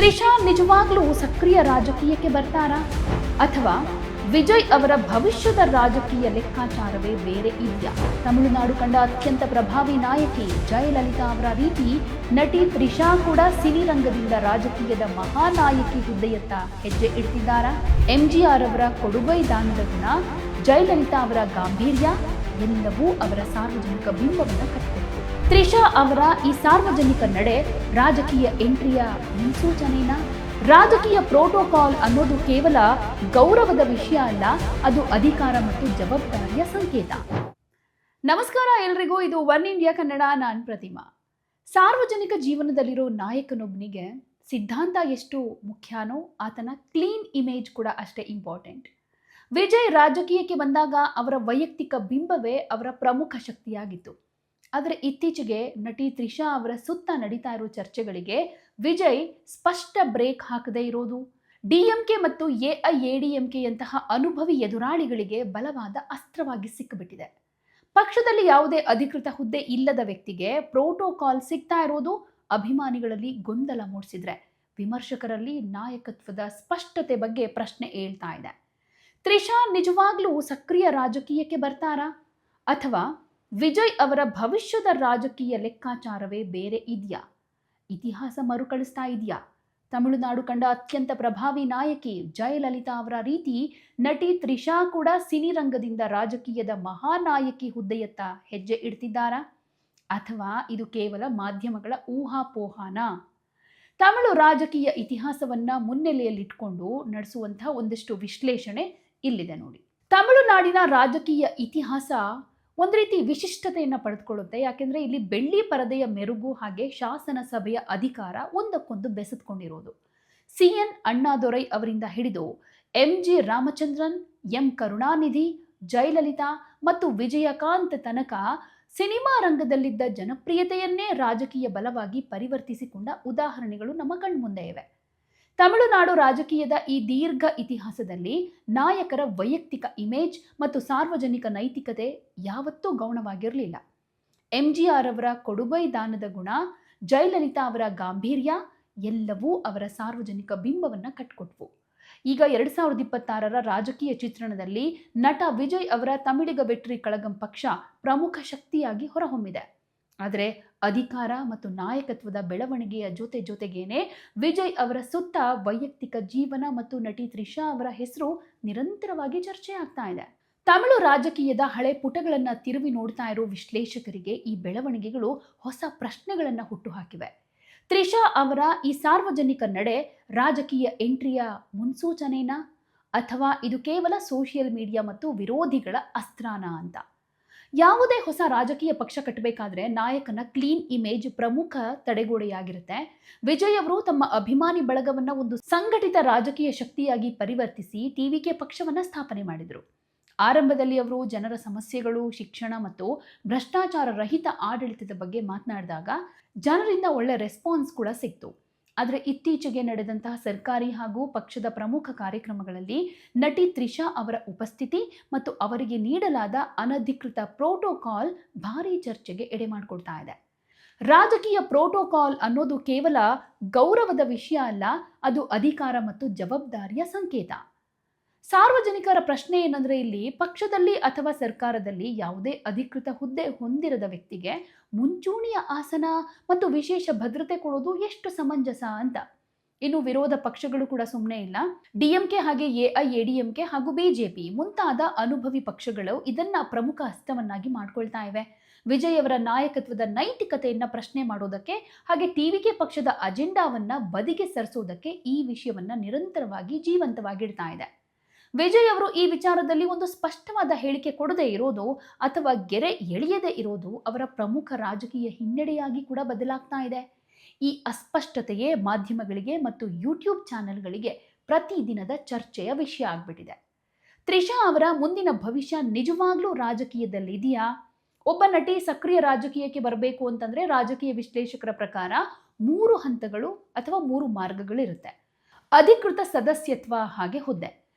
ತ್ರಿಷಾ ನಿಜವಾಗ್ಲೂ ಸಕ್ರಿಯ ರಾಜಕೀಯಕ್ಕೆ ಬರ್ತಾರಾ ಅಥವಾ ವಿಜಯ್ ಅವರ ಭವಿಷ್ಯದ ರಾಜಕೀಯ ಲೆಕ್ಕಾಚಾರವೇ ಬೇರೆ ಇದೆಯಾ? ತಮಿಳುನಾಡು ಕಂಡ ಅತ್ಯಂತ ಪ್ರಭಾವಿ ನಾಯಕಿ ಜಯಲಲಿತಾ ಅವರ ರೀತಿ ನಟಿ ತ್ರಿಷಾ ಕೂಡ ಸಿನಿರಂಗದಿಂದ ರಾಜಕೀಯದ ಮಹಾನಾಯಕಿ ಹುದ್ದೆಯತ್ತ ಹೆಜ್ಜೆ ಇಡ್ತಿದ್ದಾರಾ? ಎಂಜಿಆರ್ ಅವರ ಕೊಡುಗೈ ದಾನದ ಗುಣ, ಜಯಲಲಿತಾ ಅವರ ಗಾಂಭೀರ್ಯ ಎಲ್ಲವೂ ಅವರ ಸಾರ್ವಜನಿಕ ಬಿಂಬವನ್ನು ಕಟ್ಟಿದೆ. ತ್ರಿಷಾ ಅವರ ಈ ಸಾರ್ವಜನಿಕ ನಡೆ ರಾಜಕೀಯ ಎಂಟ್ರಿಯ ಮುನ್ಸೂಚನೆನಾ? ರಾಜಕೀಯ ಪ್ರೋಟೋಕಾಲ್ ಅನ್ನೋದು ಕೇವಲ ಗೌರವದ ವಿಷಯ ಅಲ್ಲ, ಅದು ಅಧಿಕಾರ ಮತ್ತು ಜವಾಬ್ದಾರಿಯ ಸಂಕೇತ. ನಮಸ್ಕಾರ ಎಲ್ರಿಗೂ, ಇದು ಒನ್ ಇಂಡಿಯಾ ಕನ್ನಡ. ನಾನು ಪ್ರತಿಮಾ. ಸಾರ್ವಜನಿಕ ಜೀವನದಲ್ಲಿರೋ ನಾಯಕನೊಬ್ಬನಿಗೆ ಸಿದ್ಧಾಂತ ಎಷ್ಟು ಮುಖ್ಯನೋ ಆತನ ಕ್ಲೀನ್ ಇಮೇಜ್ ಕೂಡ ಅಷ್ಟೇ ಇಂಪಾರ್ಟೆಂಟ್. ವಿಜಯ್ ರಾಜಕೀಯಕ್ಕೆ ಬಂದಾಗ ಅವರ ವೈಯಕ್ತಿಕ ಬಿಂಬವೇ ಅವರ ಪ್ರಮುಖ ಶಕ್ತಿಯಾಗಿತ್ತು. ಆದರೆ ಇತ್ತೀಚೆಗೆ ನಟಿ ತ್ರಿಷಾ ಅವರ ಸುತ್ತ ನಡೀತಾ ಇರೋ ಚರ್ಚೆಗಳಿಗೆ ವಿಜಯ್ ಸ್ಪಷ್ಟ ಬ್ರೇಕ್ ಹಾಕದೇ ಇರೋದು ಡಿಎಂಕೆ ಮತ್ತು ಎಐಎಡಿಎಂಕೆಯಂತಹ ಅನುಭವಿ ಎದುರಾಳಿಗಳಿಗೆ ಬಲವಾದ ಅಸ್ತ್ರವಾಗಿ ಸಿಕ್ಕಿಬಿಟ್ಟಿದೆ. ಪಕ್ಷದಲ್ಲಿ ಯಾವುದೇ ಅಧಿಕೃತ ಹುದ್ದೆ ಇಲ್ಲದ ವ್ಯಕ್ತಿಗೆ ಪ್ರೋಟೋಕಾಲ್ ಸಿಗ್ತಾ ಇರೋದು ಅಭಿಮಾನಿಗಳಲ್ಲಿ ಗೊಂದಲ ಮೂಡಿಸಿದ್ರೆ ವಿಮರ್ಶಕರಲ್ಲಿ ನಾಯಕತ್ವದ ಸ್ಪಷ್ಟತೆ ಬಗ್ಗೆ ಪ್ರಶ್ನೆ ಏಳ್ತಾ ಇದೆ. ತ್ರಿಷಾ ನಿಜವಾಗ್ಲೂ ಸಕ್ರಿಯ ರಾಜಕೀಯಕ್ಕೆ ಬರ್ತಾರಾ ಅಥವಾ ವಿಜಯ್ ಅವರ ಭವಿಷ್ಯದ ರಾಜಕೀಯ ಲೆಕ್ಕಾಚಾರವೇ ಬೇರೆ ಇದೆಯಾ? ಇತಿಹಾಸ ಮರುಕಳಿಸ್ತಾ ಇದೆಯಾ? ತಮಿಳುನಾಡು ಕಂಡ ಅತ್ಯಂತ ಪ್ರಭಾವಿ ನಾಯಕಿ ಜಯಲಲಿತಾ ಅವರ ರೀತಿ ನಟಿ ತ್ರಿಷಾ ಕೂಡ ಸಿನಿರಂಗದಿಂದ ರಾಜಕೀಯದ ಮಹಾನಾಯಕಿ ಹುದ್ದೆಯತ್ತ ಹೆಜ್ಜೆ ಇಡ್ತಿದ್ದಾರಾ ಅಥವಾ ಇದು ಕೇವಲ ಮಾಧ್ಯಮಗಳ ಊಹಾಪೋಹಾನ? ತಮಿಳು ರಾಜಕೀಯ ಇತಿಹಾಸವನ್ನ ಮುನ್ನೆಲೆಯಲ್ಲಿಟ್ಕೊಂಡು ನಡೆಸುವಂತಹ ಒಂದಷ್ಟು ವಿಶ್ಲೇಷಣೆ ಇಲ್ಲಿದೆ ನೋಡಿ. ತಮಿಳುನಾಡಿನ ರಾಜಕೀಯ ಇತಿಹಾಸ ಒಂದು ರೀತಿ ವಿಶಿಷ್ಟತೆಯನ್ನು ಪಡೆದುಕೊಳ್ಳುತ್ತೆ. ಯಾಕೆಂದರೆ ಇಲ್ಲಿ ಬೆಳ್ಳಿ ಪರದೆಯ ಮೆರುಗು ಹಾಗೆ ಶಾಸನ ಸಭೆಯ ಅಧಿಕಾರ ಒಂದಕ್ಕೊಂದು ಬೆಸೆದುಕೊಂಡಿರೋದು. CN ಅಣ್ಣಾದೊರೈ ಅವರಿಂದ ಹಿಡಿದು MG ರಾಮಚಂದ್ರನ್, M ಕರುಣಾನಿಧಿ, ಜಯಲಲಿತಾ ಮತ್ತು ವಿಜಯಕಾಂತ್ ತನಕ ಸಿನಿಮಾ ರಂಗದಲ್ಲಿದ್ದ ಜನಪ್ರಿಯತೆಯನ್ನೇ ರಾಜಕೀಯ ಬಲವಾಗಿ ಪರಿವರ್ತಿಸಿಕೊಂಡ ಉದಾಹರಣೆಗಳು ನಮ್ಮ ಕಣ್ಮುಂದೆ ಇವೆ. ತಮಿಳುನಾಡು ರಾಜಕೀಯದ ಈ ದೀರ್ಘ ಇತಿಹಾಸದಲ್ಲಿ ನಾಯಕರ ವೈಯಕ್ತಿಕ ಇಮೇಜ್ ಮತ್ತು ಸಾರ್ವಜನಿಕ ನೈತಿಕತೆ ಯಾವತ್ತೂ ಗೌಣವಾಗಿರಲಿಲ್ಲ. MGR ಅವರ ಕೊಡುಗೈ ದಾನದ ಗುಣ, ಜಯಲಲಿತಾ ಅವರ ಗಾಂಭೀರ್ಯ ಎಲ್ಲವೂ ಅವರ ಸಾರ್ವಜನಿಕ ಬಿಂಬವನ್ನು ಕಟ್ಕೊಟ್ವು. ಈಗ 2026ರ ರಾಜಕೀಯ ಚಿತ್ರಣದಲ್ಲಿ ನಟ ವಿಜಯ್ ಅವರ ತಮಿಳಿಗ ವೆಟ್ರಿ ಕಳಗಂ ಪಕ್ಷ ಪ್ರಮುಖ ಶಕ್ತಿಯಾಗಿ ಹೊರಹೊಮ್ಮಿದೆ. ಆದರೆ ಅಧಿಕಾರ ಮತ್ತು ನಾಯಕತ್ವದ ಬೆಳವಣಿಗೆಯ ಜೊತೆಗೇನೆ ವಿಜಯ್ ಅವರ ಸುತ್ತ ವೈಯಕ್ತಿಕ ಜೀವನ ಮತ್ತು ನಟಿ ತ್ರಿಷಾ ಅವರ ಹೆಸರು ನಿರಂತರವಾಗಿ ಚರ್ಚೆ ಆಗ್ತಾ ಇದೆ. ತಮಿಳು ರಾಜಕೀಯದ ಹಳೆ ಪುಟಗಳನ್ನು ತಿರುವಿ ನೋಡ್ತಾ ಇರೋ ವಿಶ್ಲೇಷಕರಿಗೆ ಈ ಬೆಳವಣಿಗೆಗಳು ಹೊಸ ಪ್ರಶ್ನೆಗಳನ್ನು ಹುಟ್ಟುಹಾಕಿವೆ. ತ್ರಿಷಾ ಅವರ ಈ ಸಾರ್ವಜನಿಕ ನಡೆ ರಾಜಕೀಯ ಎಂಟ್ರಿಯ ಮುನ್ಸೂಚನೆನಾ ಅಥವಾ ಇದು ಕೇವಲ ಸೋಷಿಯಲ್ ಮೀಡಿಯಾ ಮತ್ತು ವಿರೋಧಿಗಳ ಅಸ್ತ್ರಾನ ಅಂತ? ಯಾವುದೇ ಹೊಸ ರಾಜಕೀಯ ಪಕ್ಷ ಕಟ್ಟಬೇಕಾದ್ರೆ ನಾಯಕನ ಕ್ಲೀನ್ ಇಮೇಜ್ ಪ್ರಮುಖ ತಡೆಗೋಡೆಯಾಗಿರುತ್ತೆ. ವಿಜಯ್ ಅವರು ತಮ್ಮ ಅಭಿಮಾನಿ ಬಳಗವನ್ನ ಒಂದು ಸಂಘಟಿತ ರಾಜಕೀಯ ಶಕ್ತಿಯಾಗಿ ಪರಿವರ್ತಿಸಿ TVK ಪಕ್ಷವನ್ನ ಸ್ಥಾಪನೆ ಮಾಡಿದರು. ಆರಂಭದಲ್ಲಿ ಅವರು ಜನರ ಸಮಸ್ಯೆಗಳು, ಶಿಕ್ಷಣ ಮತ್ತು ಭ್ರಷ್ಟಾಚಾರ ರಹಿತ ಆಡಳಿತದ ಬಗ್ಗೆ ಮಾತನಾಡಿದಾಗ ಜನರಿಂದ ಒಳ್ಳೆ ರೆಸ್ಪಾನ್ಸ್ ಕೂಡ ಸಿಕ್ತು. ಆದರೆ ಇತ್ತೀಚೆಗೆ ನಡೆದಂತಹ ಸರ್ಕಾರಿ ಹಾಗೂ ಪಕ್ಷದ ಪ್ರಮುಖ ಕಾರ್ಯಕ್ರಮಗಳಲ್ಲಿ ನಟಿ ತ್ರಿಷಾ ಅವರ ಉಪಸ್ಥಿತಿ ಮತ್ತು ಅವರಿಗೆ ನೀಡಲಾದ ಅನಧಿಕೃತ ಪ್ರೋಟೋಕಾಲ್ ಭಾರೀ ಚರ್ಚೆಗೆ ಎಡೆ ಮಾಡಿಕೊಡ್ತಾ ಇದೆ. ರಾಜಕೀಯ ಪ್ರೋಟೋಕಾಲ್ ಅನ್ನೋದು ಕೇವಲ ಗೌರವದ ವಿಷಯ ಅಲ್ಲ, ಅದು ಅಧಿಕಾರ ಮತ್ತು ಜವಾಬ್ದಾರಿಯ ಸಂಕೇತ. ಸಾರ್ವಜನಿಕರ ಪ್ರಶ್ನೆ ಏನಂದ್ರೆ, ಇಲ್ಲಿ ಪಕ್ಷದಲ್ಲಿ ಅಥವಾ ಸರ್ಕಾರದಲ್ಲಿ ಯಾವುದೇ ಅಧಿಕೃತ ಹುದ್ದೆ ಹೊಂದಿರದ ವ್ಯಕ್ತಿಗೆ ಮುಂಚೂಣಿಯ ಆಸನ ಮತ್ತು ವಿಶೇಷ ಭದ್ರತೆ ಕೊಡೋದು ಎಷ್ಟು ಸಮಂಜಸ ಅಂತ. ಇನ್ನು ವಿರೋಧ ಪಕ್ಷಗಳು ಕೂಡ ಸುಮ್ಮನೆ ಇಲ್ಲ. DMK ಹಾಗೆ AIADMK ಹಾಗೂ BJP ಮುಂತಾದ ಅನುಭವಿ ಪಕ್ಷಗಳು ಇದನ್ನ ಪ್ರಮುಖ ಅಸ್ತ್ರವನ್ನಾಗಿ ಮಾಡ್ಕೊಳ್ತಾ ಇವೆ. ವಿಜಯ್ ಅವರ ನಾಯಕತ್ವದ ನೈತಿಕತೆಯನ್ನ ಪ್ರಶ್ನೆ ಮಾಡೋದಕ್ಕೆ ಹಾಗೆ TVK ಪಕ್ಷದ ಅಜೆಂಡಾವನ್ನ ಬದಿಗೆ ಸರಿಸೋದಕ್ಕೆ ಈ ವಿಷಯವನ್ನ ನಿರಂತರವಾಗಿ ಜೀವಂತವಾಗಿಡ್ತಾ ಇದೆ. ವಿಜಯ್ ಅವರು ಈ ವಿಚಾರದಲ್ಲಿ ಒಂದು ಸ್ಪಷ್ಟವಾದ ಹೇಳಿಕೆ ಕೊಡದೇ ಇರೋದು ಅಥವಾ ಗೆರೆ ಎಳೆಯದೇ ಇರೋದು ಅವರ ಪ್ರಮುಖ ರಾಜಕೀಯ ಹಿನ್ನಡೆಯಾಗಿ ಕೂಡ ಬದಲಾಗ್ತಾ ಇದೆ. ಈ ಅಸ್ಪಷ್ಟತೆಯೇ ಮಾಧ್ಯಮಗಳಿಗೆ ಮತ್ತು ಯೂಟ್ಯೂಬ್ ಚಾನೆಲ್ಗಳಿಗೆ ಪ್ರತಿದಿನದ ಚರ್ಚೆಯ ವಿಷಯ ಆಗ್ಬಿಟ್ಟಿದೆ. ತ್ರಿಷಾ ಅವರ ಮುಂದಿನ ಭವಿಷ್ಯ ನಿಜವಾಗ್ಲೂ ರಾಜಕೀಯದಲ್ಲಿ ಇದೆಯಾ? ಒಬ್ಬ ನಟಿ ಸಕ್ರಿಯ ರಾಜಕೀಯಕ್ಕೆ ಬರಬೇಕು ಅಂತಂದ್ರೆ ರಾಜಕೀಯ ವಿಶ್ಲೇಷಕರ ಪ್ರಕಾರ 3 ಹಂತಗಳು ಅಥವಾ 3 ಮಾರ್ಗಗಳಿರುತ್ತೆ. ಅಧಿಕೃತ ಸದಸ್ಯತ್ವ ಹಾಗೆ ಹುದ್ದೆ.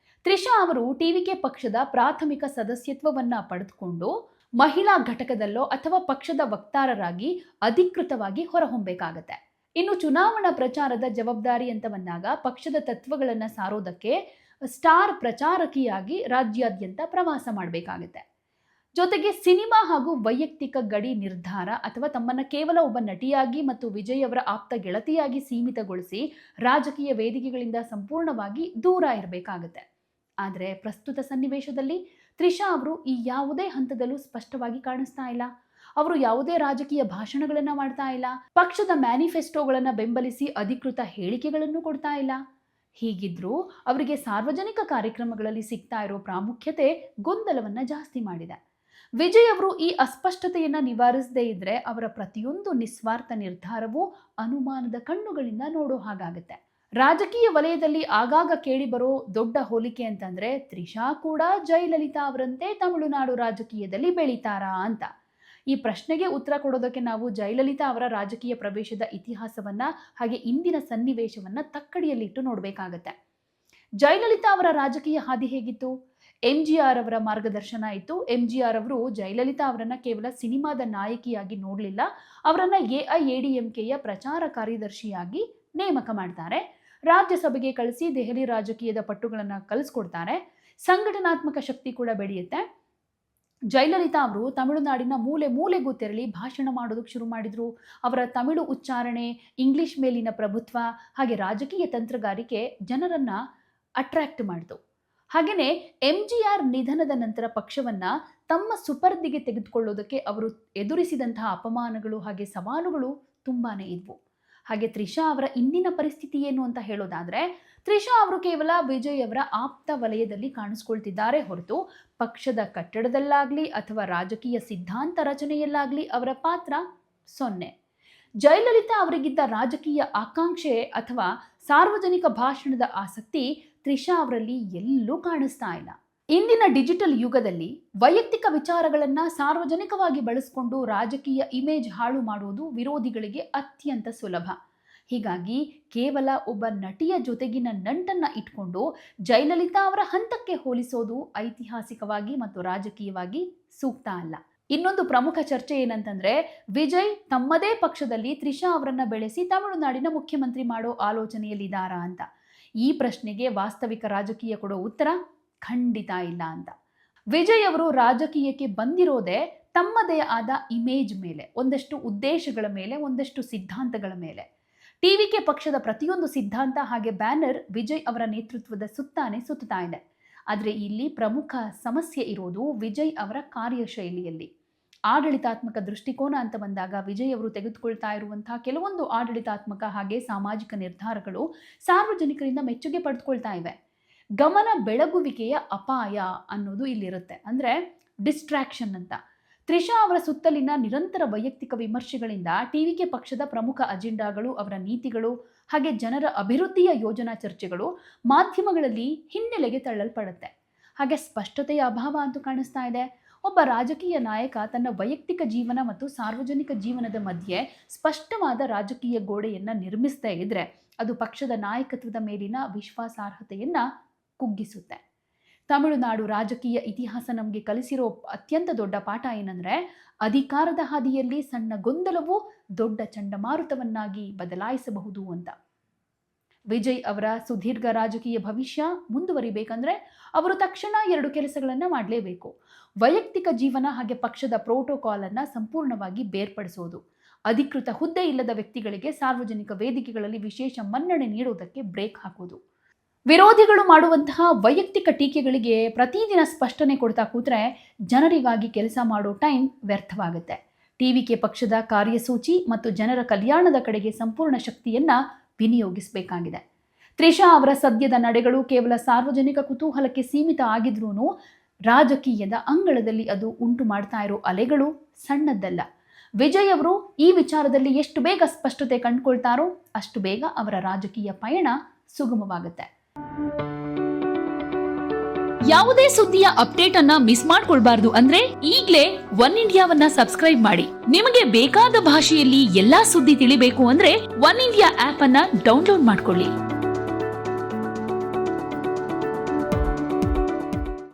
ತ್ರಿಷಾ ಅವರು TVK ಪಕ್ಷದ ಪ್ರಾಥಮಿಕ ಸದಸ್ಯತ್ವವನ್ನ ಪಡೆದುಕೊಂಡು ಮಹಿಳಾ ಘಟಕದಲ್ಲೋ ಅಥವಾ ಪಕ್ಷದ ವಕ್ತಾರರಾಗಿ ಅಧಿಕೃತವಾಗಿ ಹೊರಹೊಮ್ಮಬೇಕಾಗತ್ತೆ. ಇನ್ನು ಚುನಾವಣಾ ಪ್ರಚಾರದ ಜವಾಬ್ದಾರಿ ಅಂತ ಬಂದಾಗ ಪಕ್ಷದ ತತ್ವಗಳನ್ನು ಸಾರೋದಕ್ಕೆ ಸ್ಟಾರ್ ಪ್ರಚಾರಕಿಯಾಗಿ ರಾಜ್ಯಾದ್ಯಂತ ಪ್ರವಾಸ ಮಾಡಬೇಕಾಗುತ್ತೆ. ಜೊತೆಗೆ ಸಿನಿಮಾ ಹಾಗೂ ವೈಯಕ್ತಿಕ ಗಡಿ ನಿರ್ಧಾರ ಅಥವಾ ತಮ್ಮನ್ನ ಕೇವಲ ಒಬ್ಬ ನಟಿಯಾಗಿ ಮತ್ತು ವಿಜಯ್ ಅವರ ಆಪ್ತ ಗೆಳತಿಯಾಗಿ ಸೀಮಿತಗೊಳಿಸಿ ರಾಜಕೀಯ ವೇದಿಕೆಗಳಿಂದ ಸಂಪೂರ್ಣವಾಗಿ ದೂರ ಇರಬೇಕಾಗುತ್ತೆ. ಆದರೆ ಪ್ರಸ್ತುತ ಸನ್ನಿವೇಶದಲ್ಲಿ ತ್ರಿಷಾ ಅವರು ಈ ಯಾವುದೇ ಹಂತದಲ್ಲೂ ಸ್ಪಷ್ಟವಾಗಿ ಕಾಣಿಸ್ತಾ ಇಲ್ಲ. ಅವರು ಯಾವುದೇ ರಾಜಕೀಯ ಭಾಷಣಗಳನ್ನ ಮಾಡ್ತಾ ಇಲ್ಲ, ಪಕ್ಷದ ಮ್ಯಾನಿಫೆಸ್ಟೋಗಳನ್ನ ಬೆಂಬಲಿಸಿ ಅಧಿಕೃತ ಹೇಳಿಕೆಗಳನ್ನು ಕೊಡ್ತಾ ಇಲ್ಲ. ಹೀಗಿದ್ರೂ ಅವರಿಗೆ ಸಾರ್ವಜನಿಕ ಕಾರ್ಯಕ್ರಮಗಳಲ್ಲಿ ಸಿಗ್ತಾ ಇರೋ ಪ್ರಾಮುಖ್ಯತೆ ಗೊಂದಲವನ್ನ ಜಾಸ್ತಿ ಮಾಡಿದೆ. ವಿಜಯ್ ಅವರು ಈ ಅಸ್ಪಷ್ಟತೆಯನ್ನ ನಿವಾರಿಸದೇ ಇದ್ರೆ ಅವರ ಪ್ರತಿಯೊಂದು ನಿಸ್ವಾರ್ಥ ನಿರ್ಧಾರವೂ ಅನುಮಾನದ ಕಣ್ಣುಗಳಿಂದ ನೋಡೋ ಹಾಗಾಗುತ್ತೆ. ರಾಜಕೀಯ ವಲಯದಲ್ಲಿ ಆಗಾಗ ಕೇಳಿಬರೋ ದೊಡ್ಡ ಹೋಲಿಕೆ ಅಂತಂದ್ರೆ ತ್ರಿಷಾ ಕೂಡ ಜಯಲಲಿತಾ ಅವರಂತೆ ತಮಿಳುನಾಡು ರಾಜಕೀಯದಲ್ಲಿ ಬೆಳೀತಾರಾ ಅಂತ. ಈ ಪ್ರಶ್ನೆಗೆ ಉತ್ತರ ಕೊಡೋದಕ್ಕೆ ನಾವು ಜಯಲಲಿತಾ ಅವರ ರಾಜಕೀಯ ಪ್ರವೇಶದ ಇತಿಹಾಸವನ್ನ ಹಾಗೆ ಇಂದಿನ ಸನ್ನಿವೇಶವನ್ನ ತಕ್ಕಡಿಯಲ್ಲಿಟ್ಟು ನೋಡಬೇಕಾಗತ್ತೆ. ಜಯಲಲಿತಾ ಅವರ ರಾಜಕೀಯ ಹಾದಿ ಹೇಗಿತ್ತು? MGR ಅವರ ಮಾರ್ಗದರ್ಶನ ಇತ್ತು. MGR ಅವರು ಜಯಲಲಿತಾ ಅವರನ್ನ ಕೇವಲ ಸಿನಿಮಾದ ನಾಯಕಿಯಾಗಿ ನೋಡಲಿಲ್ಲ, ಅವರನ್ನ AIADMKಯ ಪ್ರಚಾರ ಕಾರ್ಯದರ್ಶಿಯಾಗಿ ನೇಮಕ ಮಾಡ್ತಾರೆ. ರಾಜ್ಯಸಭೆಗೆ ಕಳಿಸಿ ದೆಹಲಿ ರಾಜಕೀಯದ ಪಟ್ಟುಗಳನ್ನ ಕಲಿಸ್ಕೊಡ್ತಾರೆ. ಸಂಘಟನಾತ್ಮಕ ಶಕ್ತಿ ಕೂಡ ಬೆಳೆಯುತ್ತೆ. ಜಯಲಲಿತಾ ಅವರು ತಮಿಳುನಾಡಿನ ಮೂಲೆ ಮೂಲೆಗೂ ತೆರಳಿ ಭಾಷಣ ಮಾಡೋದಕ್ಕೆ ಶುರು ಮಾಡಿದ್ರು. ಅವರ ತಮಿಳು ಉಚ್ಚಾರಣೆ, ಇಂಗ್ಲಿಷ್ ಮೇಲಿನ ಪ್ರಭುತ್ವ ಹಾಗೆ ರಾಜಕೀಯ ತಂತ್ರಗಾರಿಕೆ ಜನರನ್ನ ಅಟ್ರಾಕ್ಟ್ ಮಾಡಿತು. ಹಾಗೆಯೇ MGR ನಿಧನದ ನಂತರ ಪಕ್ಷವನ್ನ ತಮ್ಮ ಸುಪರ್ದಿಗೆ ತೆಗೆದುಕೊಳ್ಳೋದಕ್ಕೆ ಅವರು ಎದುರಿಸಿದಂತಹ ಅಪಮಾನಗಳು ಹಾಗೆ ಸವಾಲುಗಳು ತುಂಬಾನೇ ಇದ್ವು. ಹಾಗೆ ತ್ರಿಷಾ ಅವರ ಇಂದಿನ ಪರಿಸ್ಥಿತಿ ಏನು ಅಂತ ಹೇಳೋದಾದ್ರೆ, ತ್ರಿಷಾ ಅವರು ಕೇವಲ ವಿಜಯ್ ಅವರ ಆಪ್ತ ವಲಯದಲ್ಲಿ ಕಾಣಿಸ್ಕೊಳ್ತಿದ್ದಾರೆ ಹೊರತು ಪಕ್ಷದ ಕಟ್ಟಡದಲ್ಲಾಗ್ಲಿ ಅಥವಾ ರಾಜಕೀಯ ಸಿದ್ಧಾಂತ ರಚನೆಯಲ್ಲಾಗ್ಲಿ ಅವರ ಪಾತ್ರ 0. ಜಯಲಲಿತಾ ಅವರಿಗಿದ್ದ ರಾಜಕೀಯ ಆಕಾಂಕ್ಷೆ ಅಥವಾ ಸಾರ್ವಜನಿಕ ಭಾಷಣದ ಆಸಕ್ತಿ ತ್ರಿಷಾ ಅವರಲ್ಲಿ ಎಲ್ಲೂ ಕಾಣಿಸ್ತಾ ಇಲ್ಲ. ಇಂದಿನ ಡಿಜಿಟಲ್ ಯುಗದಲ್ಲಿ ವೈಯಕ್ತಿಕ ವಿಚಾರಗಳನ್ನ ಸಾರ್ವಜನಿಕವಾಗಿ ಬಳಸಿಕೊಂಡು ರಾಜಕೀಯ ಇಮೇಜ್ ಹಾಳು ಮಾಡುವುದು ವಿರೋಧಿಗಳಿಗೆ ಅತ್ಯಂತ ಸುಲಭ. ಹೀಗಾಗಿ ಕೇವಲ ಒಬ್ಬ ನಟಿಯ ಜೊತೆಗಿನ ನಂಟನ್ನ ಇಟ್ಕೊಂಡು ಜಯಲಲಿತಾ ಅವರ ಹಂತಕ್ಕೆ ಹೋಲಿಸೋದು ಐತಿಹಾಸಿಕವಾಗಿ ಮತ್ತು ರಾಜಕೀಯವಾಗಿ ಸೂಕ್ತ ಅಲ್ಲ. ಇನ್ನೊಂದು ಪ್ರಮುಖ ಚರ್ಚೆ ಏನಂತಂದ್ರೆ, ವಿಜಯ್ ತಮ್ಮದೇ ಪಕ್ಷದಲ್ಲಿ ತ್ರಿಷಾ ಅವರನ್ನ ಬೆಳೆಸಿ ತಮಿಳುನಾಡಿನ ಮುಖ್ಯಮಂತ್ರಿ ಮಾಡೋ ಆಲೋಚನೆಯಲ್ಲಿದ್ದಾರಾ ಅಂತ. ಈ ಪ್ರಶ್ನೆಗೆ ವಾಸ್ತವಿಕ ರಾಜಕೀಯ ಕೊಡೋ ಉತ್ತರ ಖಂಡಿತ ಇಲ್ಲ ಅಂತ. ವಿಜಯ್ ಅವರು ರಾಜಕೀಯಕ್ಕೆ ಬಂದಿರೋದೇ ತಮ್ಮದೇ ಆದ ಇಮೇಜ್ ಮೇಲೆ, ಒಂದಷ್ಟು ಉದ್ದೇಶಗಳ ಮೇಲೆ, ಒಂದಷ್ಟು ಸಿದ್ಧಾಂತಗಳ ಮೇಲೆ. TVK ಪಕ್ಷದ ಪ್ರತಿಯೊಂದು ಸಿದ್ಧಾಂತ ಹಾಗೆ ಬ್ಯಾನರ್ ವಿಜಯ್ ಅವರ ನೇತೃತ್ವದ ಸುತ್ತಾನೆ ಸುತ್ತಾ ಇದೆ. ಆದರೆ ಇಲ್ಲಿ ಪ್ರಮುಖ ಸಮಸ್ಯೆ ಇರೋದು ವಿಜಯ್ ಅವರ ಕಾರ್ಯಶೈಲಿಯಲ್ಲಿ. ಆಡಳಿತಾತ್ಮಕ ದೃಷ್ಟಿಕೋನ ಅಂತ ಬಂದಾಗ ವಿಜಯ್ ಅವರು ತೆಗೆದುಕೊಳ್ತಾ ಇರುವಂತಹ ಕೆಲವೊಂದು ಆಡಳಿತಾತ್ಮಕ ಹಾಗೆ ಸಾಮಾಜಿಕ ನಿರ್ಧಾರಗಳು ಸಾರ್ವಜನಿಕರಿಂದ ಮೆಚ್ಚುಗೆ ಪಡೆದುಕೊಳ್ತಾ ಇವೆ. ಗಮನ ಬೆಳಗುವಿಕೆಯ ಅಪಾಯ ಅನ್ನೋದು ಇಲ್ಲಿರುತ್ತೆ. ಅಂದ್ರೆ ಡಿಸ್ಟ್ರಾಕ್ಷನ್ ಅಂತ. ತ್ರಿಷಾ ಅವರ ಸುತ್ತಲಿನ ನಿರಂತರ ವೈಯಕ್ತಿಕ ವಿಮರ್ಶೆಗಳಿಂದ TVK ಪಕ್ಷದ ಪ್ರಮುಖ ಅಜೆಂಡಾಗಳು, ಅವರ ನೀತಿಗಳು ಹಾಗೆ ಜನರ ಅಭಿವೃದ್ಧಿಯ ಯೋಜನಾ ಚರ್ಚೆಗಳು ಮಾಧ್ಯಮಗಳಲ್ಲಿ ಹಿನ್ನೆಲೆಗೆ ತಳ್ಳಲ್ಪಡುತ್ತೆ. ಹಾಗೆ ಸ್ಪಷ್ಟತೆಯ ಅಭಾವ ಅಂತೂ ಕಾಣಿಸ್ತಾ ಇದೆ. ಒಬ್ಬ ರಾಜಕೀಯ ನಾಯಕ ತನ್ನ ವೈಯಕ್ತಿಕ ಜೀವನ ಮತ್ತು ಸಾರ್ವಜನಿಕ ಜೀವನದ ಮಧ್ಯೆ ಸ್ಪಷ್ಟವಾದ ರಾಜಕೀಯ ಗೋಡೆಯನ್ನ ನಿರ್ಮಿಸದೇ ಇದ್ರೆ ಅದು ಪಕ್ಷದ ನಾಯಕತ್ವದ ಮೇಲಿನ ವಿಶ್ವಾಸಾರ್ಹತೆಯನ್ನ ಕುಗ್ಗಿಸುತ್ತೆ. ತಮಿಳುನಾಡು ರಾಜಕೀಯ ಇತಿಹಾಸ ನಮಗೆ ಕಲಿಸಿರೋ ಅತ್ಯಂತ ದೊಡ್ಡ ಪಾಠ ಏನಂದ್ರೆ, ಅಧಿಕಾರದ ಹಾದಿಯಲ್ಲಿ ಸಣ್ಣ ಗೊಂದಲವು ದೊಡ್ಡ ಚಂಡಮಾರುತವನ್ನಾಗಿ ಬದಲಾಯಿಸಬಹುದು ಅಂತ. ವಿಜಯ್ ಅವರ ಸುದೀರ್ಘ ರಾಜಕೀಯ ಭವಿಷ್ಯ ಮುಂದುವರಿಬೇಕಂದ್ರೆ ಅವರು ತಕ್ಷಣ 2 ಕೆಲಸಗಳನ್ನ ಮಾಡಲೇಬೇಕು. ವೈಯಕ್ತಿಕ ಜೀವನ ಹಾಗೆ ಪಕ್ಷದ ಪ್ರೋಟೋಕಾಲ್ ಅನ್ನ ಸಂಪೂರ್ಣವಾಗಿ ಬೇರ್ಪಡಿಸೋದು. ಅಧಿಕೃತ ಹುದ್ದೆ ಇಲ್ಲದ ವ್ಯಕ್ತಿಗಳಿಗೆ ಸಾರ್ವಜನಿಕ ವೇದಿಕೆಗಳಲ್ಲಿ ವಿಶೇಷ ಮನ್ನಣೆ ನೀಡುವುದಕ್ಕೆ ಬ್ರೇಕ್ ಹಾಕೋದು. ವಿರೋಧಿಗಳು ಮಾಡುವಂತಹ ವೈಯಕ್ತಿಕ ಟೀಕೆಗಳಿಗೆ ಪ್ರತಿದಿನ ಸ್ಪಷ್ಟನೆ ಕೊಡ್ತಾ ಕೂತ್ರೆ ಜನರಿಗಾಗಿ ಕೆಲಸ ಮಾಡೋ ಟೈಮ್ ವ್ಯರ್ಥವಾಗುತ್ತೆ. TVK ಪಕ್ಷದ ಕಾರ್ಯಸೂಚಿ ಮತ್ತು ಜನರ ಕಲ್ಯಾಣದ ಕಡೆಗೆ ಸಂಪೂರ್ಣ ಶಕ್ತಿಯನ್ನ ವಿನಿಯೋಗಿಸಬೇಕಾಗಿದೆ. ತ್ರಿಷಾ ಅವರ ಸದ್ಯದ ನಡೆಗಳು ಕೇವಲ ಸಾರ್ವಜನಿಕ ಕುತೂಹಲಕ್ಕೆ ಸೀಮಿತ ಆಗಿದ್ರೂ ರಾಜಕೀಯದ ಅಂಗಳದಲ್ಲಿ ಅದು ಉಂಟು ಮಾಡ್ತಾ ಇರೋ ಅಲೆಗಳು ಸಣ್ಣದ್ದಲ್ಲ. ವಿಜಯ್ ಅವರು ಈ ವಿಚಾರದಲ್ಲಿ ಎಷ್ಟು ಬೇಗ ಸ್ಪಷ್ಟತೆ ಕಂಡುಕೊಳ್ತಾರೋ ಅಷ್ಟು ಬೇಗ ಅವರ ರಾಜಕೀಯ ಪಯಣ ಸುಗಮವಾಗುತ್ತೆ. ಯಾವುದೇ ಸುದ್ದಿಯ ಅಪ್ಡೇಟ್ ಅನ್ನ ಮಿಸ್ ಮಾಡ್ಕೊಳ್ಬಾರ್ದು ಅಂದ್ರೆ ಈಗ್ಲೇ ಒನ್ ಇಂಡಿಯಾವನ್ನ ಸಬ್ಸ್ಕ್ರೈಬ್ ಮಾಡಿ. ನಿಮಗೆ ಬೇಕಾದ ಭಾಷೆಯಲ್ಲಿ ಎಲ್ಲಾ ಸುದ್ದಿ ತಿಳಿಬೇಕು ಅಂದ್ರೆ ಒನ್ ಇಂಡಿಯಾ ಆಪ್ ಅನ್ನ ಡೌನ್ಲೋಡ್ ಮಾಡ್ಕೊಳ್ಳಿ.